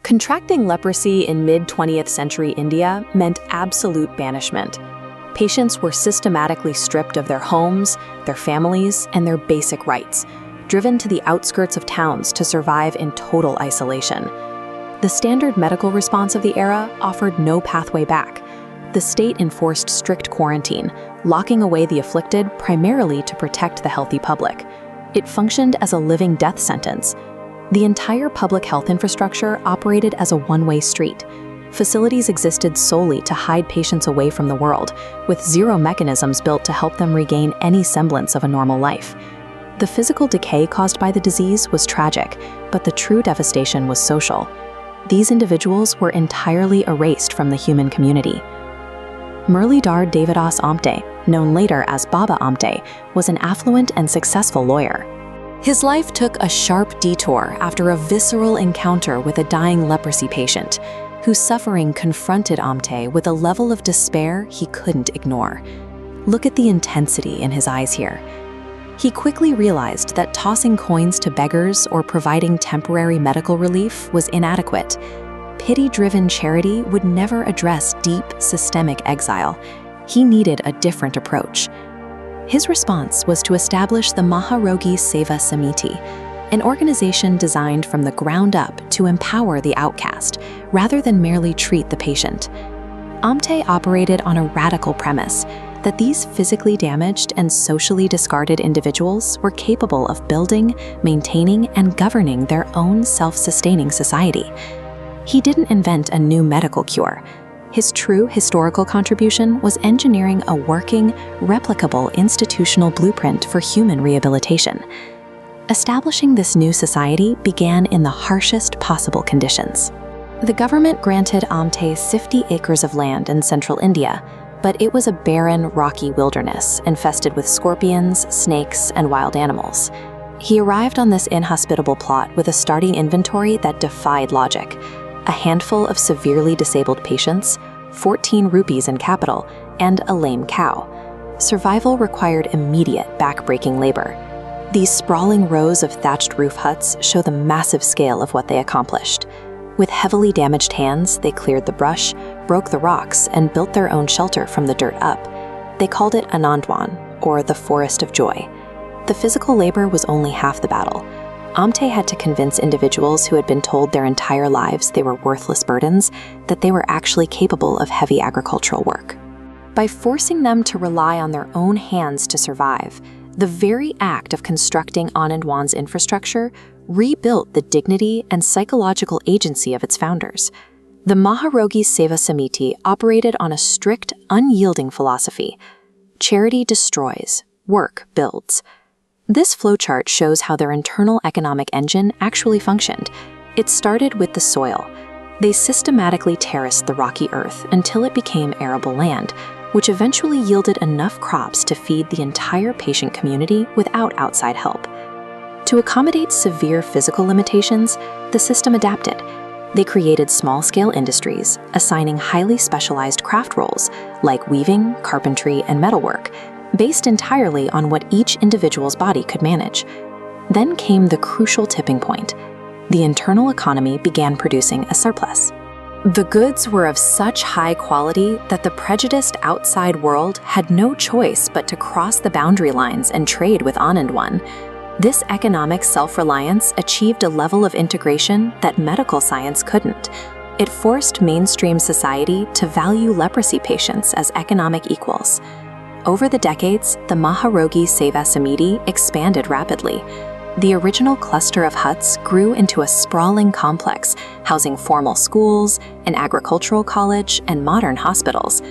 Contracting leprosy in mid-20th century India meant absolute banishment. Patients were systematically stripped of their homes, their families, and their basic rights, driven to the outskirts of towns to survive in total isolation. The standard medical response of the era offered no pathway back. The state enforced strict quarantine, locking away the afflicted primarily to protect the healthy public. It functioned as a living death sentence. The entire public health infrastructure operated as a one-way street. Facilities existed solely to hide patients away from the world, with zero mechanisms built to help them regain any semblance of a normal life. The physical decay caused by the disease was tragic, but the true devastation was social. These individuals were entirely erased from the human community. Muralidhar Devadas Amte, known later as Baba Amte, was an affluent and successful lawyer. His life took a sharp detour after a visceral encounter with a dying leprosy patient, whose suffering confronted Amte with a level of despair he couldn't ignore. Look at the intensity in his eyes here. He quickly realized that tossing coins to beggars or providing temporary medical relief was inadequate. Pity-driven charity would never address deep, systemic exile. He needed a different approach. His response was to establish the Maharogi Seva Samiti, an organization designed from the ground up to empower the outcast, rather than merely treat the patient. Amte operated on a radical premise that these physically damaged and socially discarded individuals were capable of building, maintaining, and governing their own self-sustaining society. He didn't invent a new medical cure. His true historical contribution was engineering a working, replicable institutional blueprint for human rehabilitation. Establishing this new society began in the harshest possible conditions. The government granted Amte 50 acres of land in central India, but it was a barren, rocky wilderness infested with scorpions, snakes, and wild animals. He arrived on this inhospitable plot with a starting inventory that defied logic: a handful of severely disabled patients, 14 rupees in capital, and a lame cow. Survival required immediate back-breaking labor. These sprawling rows of thatched roof huts show the massive scale of what they accomplished. With heavily damaged hands, they cleared the brush, broke the rocks, and built their own shelter from the dirt up. They called it Anandwan, or the Forest of Joy. The physical labor was only half the battle. Amte had to convince individuals who had been told their entire lives they were worthless burdens that they were actually capable of heavy agricultural work. By forcing them to rely on their own hands to survive, the very act of constructing Anandwan's infrastructure rebuilt the dignity and psychological agency of its founders. The Maharogi Seva Samiti operated on a strict, unyielding philosophy. Charity destroys, work builds. This flowchart shows how their internal economic engine actually functioned. It started with the soil. They systematically terraced the rocky earth until it became arable land, which eventually yielded enough crops to feed the entire patient community without outside help. To accommodate severe physical limitations, the system adapted. They created small-scale industries, assigning highly specialized craft roles like weaving, carpentry, and metalwork, based entirely on what each individual's body could manage. Then came the crucial tipping point. The internal economy began producing a surplus. The goods were of such high quality that the prejudiced outside world had no choice but to cross the boundary lines and trade with Anandwan. This economic self-reliance achieved a level of integration that medical science couldn't. It forced mainstream society to value leprosy patients as economic equals. Over the decades, the Maharogi Seva Samiti expanded rapidly. The original cluster of huts grew into a sprawling complex, housing formal schools, an agricultural college, and modern hospitals.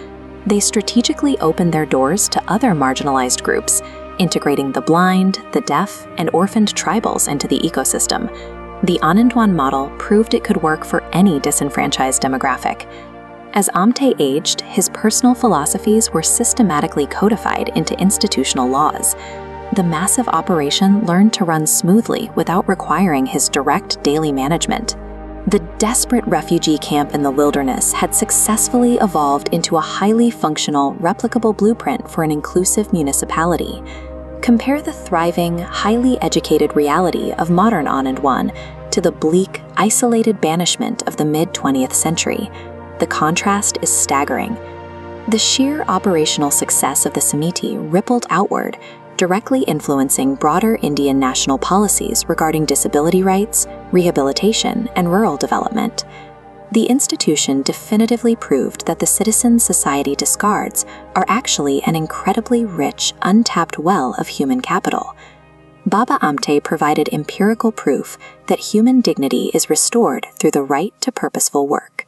They strategically opened their doors to other marginalized groups, integrating the blind, the deaf, and orphaned tribals into the ecosystem. The Anandwan model proved it could work for any disenfranchised demographic. As Amte aged, his personal philosophies were systematically codified into institutional laws. The massive operation learned to run smoothly without requiring his direct daily management. The desperate refugee camp in the wilderness had successfully evolved into a highly functional, replicable blueprint for an inclusive municipality. Compare the thriving, highly educated reality of modern Anandwan to the bleak, isolated banishment of the mid-20th century. The contrast is staggering. The sheer operational success of the Samiti rippled outward, directly influencing broader Indian national policies regarding disability rights, rehabilitation, and rural development. The institution definitively proved that the citizen society discards are actually an incredibly rich, untapped well of human capital. Baba Amte provided empirical proof that human dignity is restored through the right to purposeful work.